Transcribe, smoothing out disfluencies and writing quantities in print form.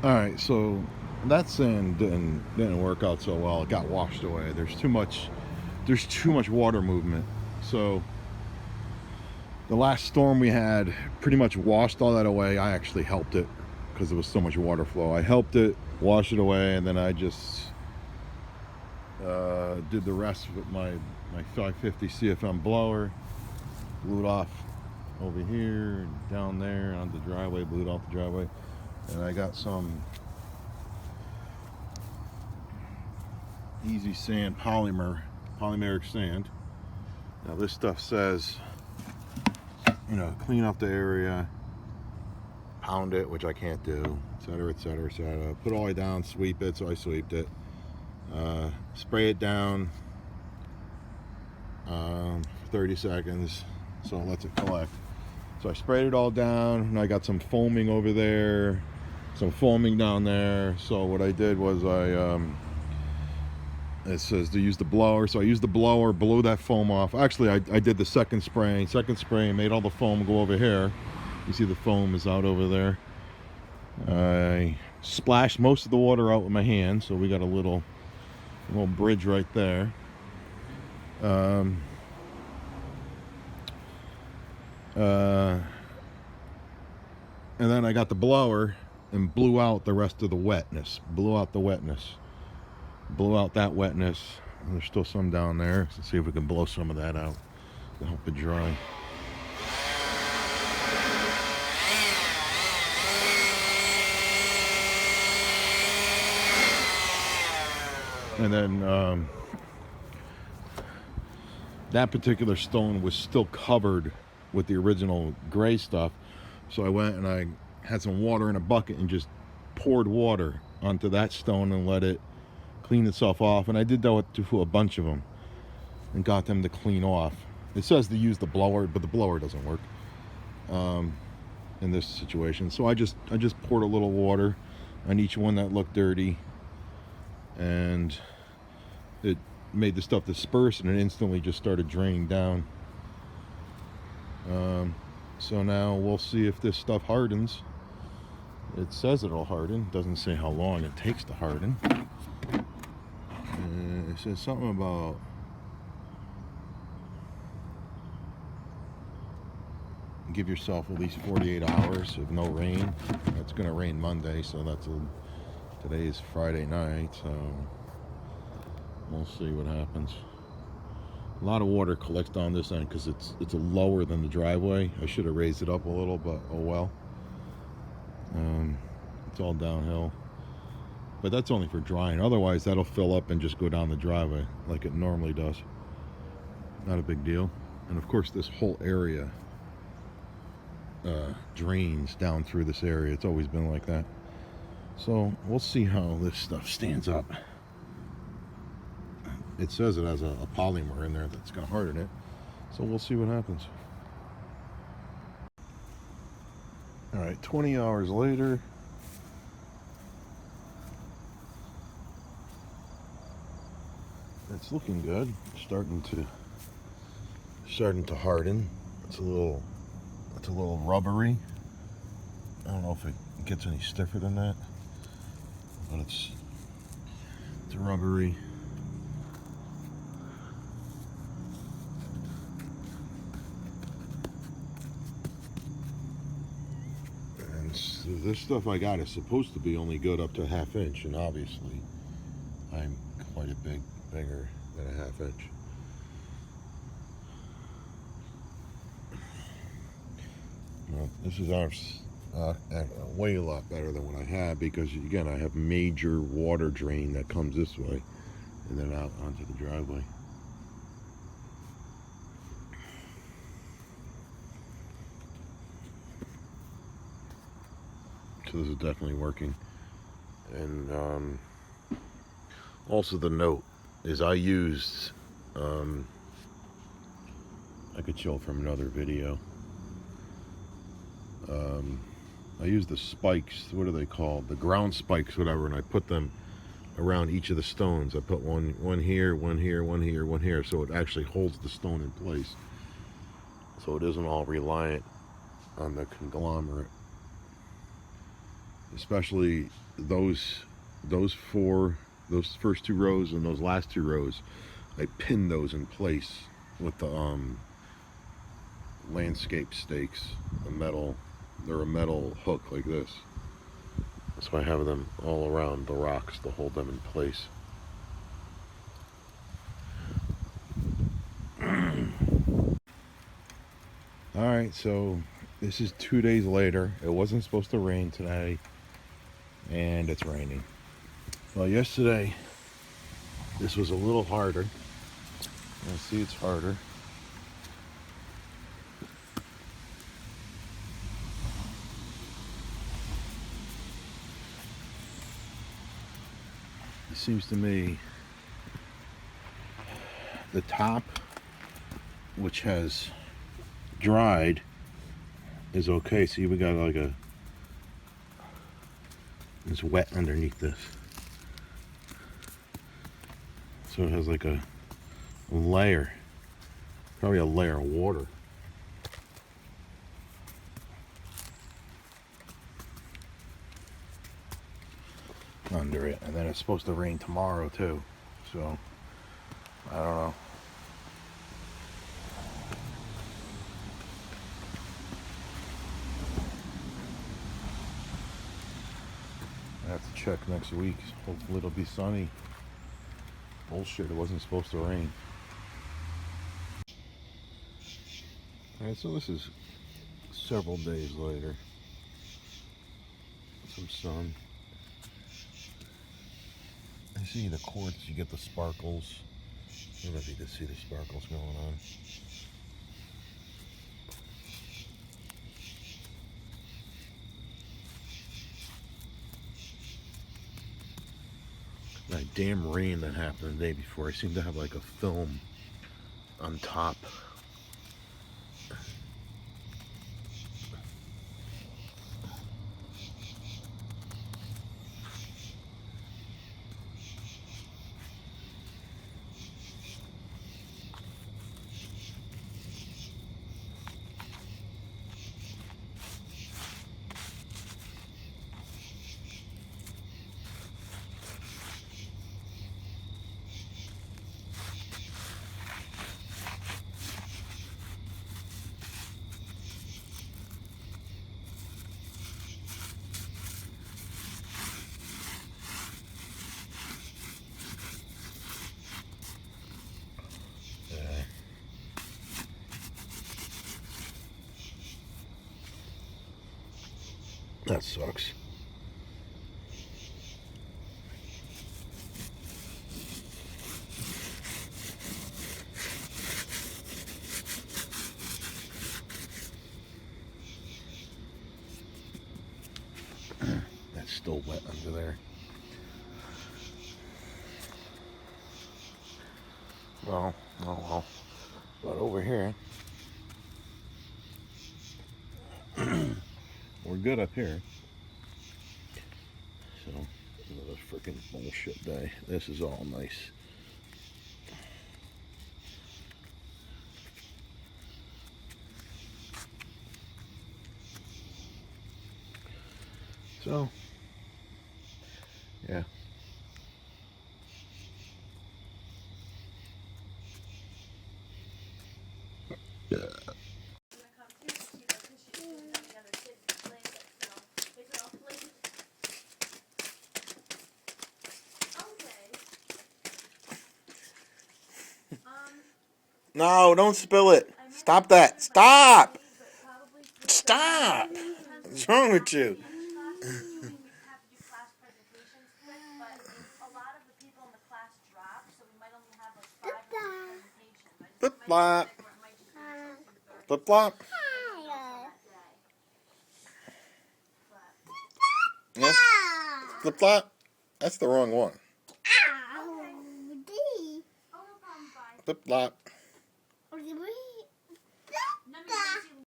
Alright, so that sand didn't work out so well. It got washed away. There's too much water movement. So the last storm we had pretty much washed all that away. I actually helped it because there was so much water flow. I helped it wash it away, and then I just did the rest with my 550 CFM blower. Blew it off over here, down there, on the driveway, blew it off the driveway. And I got some EZSAND polymeric sand. Now this stuff says, you know, clean up the area, pound it, which I can't do, etc., etc., etc. Put it all the way down, sweep it, so I sweeped it. Spray it down for 30 seconds, so it lets it collect. So I sprayed it all down, and I got some foaming over there, some foaming down there. So what I did was it says to use the blower, so I used the blower, blew that foam off. Actually, I did the second spray, made all the foam go over here. You see the foam is out over there. I splashed most of the water out with my hand, so we got a little bridge right there. And then I got the blower and blew out the rest of the wetness. Blew out that wetness. And there's still some down there. Let's see if we can blow some of that out to help it dry. And then that particular stone was still covered with the original gray stuff. So I went and I had some water in a bucket and just poured water onto that stone and let it clean itself off. And I did that to a bunch of them and got them to clean off. It says to use the blower, but the blower doesn't work in this situation. So I just poured a little water on each one that looked dirty, and it made the stuff disperse, and it instantly just started draining down. So now we'll see if this stuff hardens. It says it'll harden. Doesn't say how long it takes to harden. It says something about give yourself at least 48 hours of no rain. It's going to rain Monday, so today is Friday night, so we'll see what happens. A lot of water collects on this end because it's lower than the driveway. I should have raised it up a little, but oh well. It's all downhill. But that's only for drying. Otherwise, that'll fill up and just go down the driveway like it normally does. Not a big deal. And of course, this whole area drains down through this area. It's always been like that. So we'll see how this stuff stands up. It says it has a polymer in there that's going to harden it. So we'll see what happens. Alright, 20 hours later. It's looking good. Starting to harden. It's a little rubbery. I don't know if it gets any stiffer than that, but it's rubbery. And so this stuff I got is supposed to be only good up to a 1/2 inch, and obviously I'm quite a bigger than a 1/2 inch. Well, this is way a lot better than what I had, because again, I have major water drain that comes this way and then out onto the driveway. So this is definitely working. And also the note is I used, I could show from another video. I used the spikes, what are they called? The ground spikes, whatever, and I put them around each of the stones. I put one here, one here, one here, one here, so it actually holds the stone in place. So it isn't all reliant on the conglomerate. especially those first two rows and those last two rows. I pinned those in place with the landscape stakes, they're a metal hook like this. That's why I have them all around the rocks to hold them in place. Alright, so this is 2 days later. It wasn't supposed to rain today, and it's raining. Well, yesterday this was a little harder. You see it's harder. It seems to me the top, which has dried, is okay. See, we got like it's wet underneath this, so it has like a layer, probably a layer of water. Under it, and then it's supposed to rain tomorrow too, so I don't know. I have to check next week. Hopefully it'll be sunny. Bullshit, it wasn't supposed to rain. Alright, so this is several days later. Some sun. You see the quartz, you get the sparkles. I don't know if you can see the sparkles going on. That damn rain that happened the day before, I seem to have like a film on top. That sucks. That's still wet under there. Well, oh well. But over here, we're good up here. So, another freaking bullshit day. This is all nice. So, yeah. Yeah. No, don't spill it. Stop that. Stop! Stop! What's wrong with you? Flip flop. Flip flop. Yes. Flip flop. That's the wrong one. Flip flop.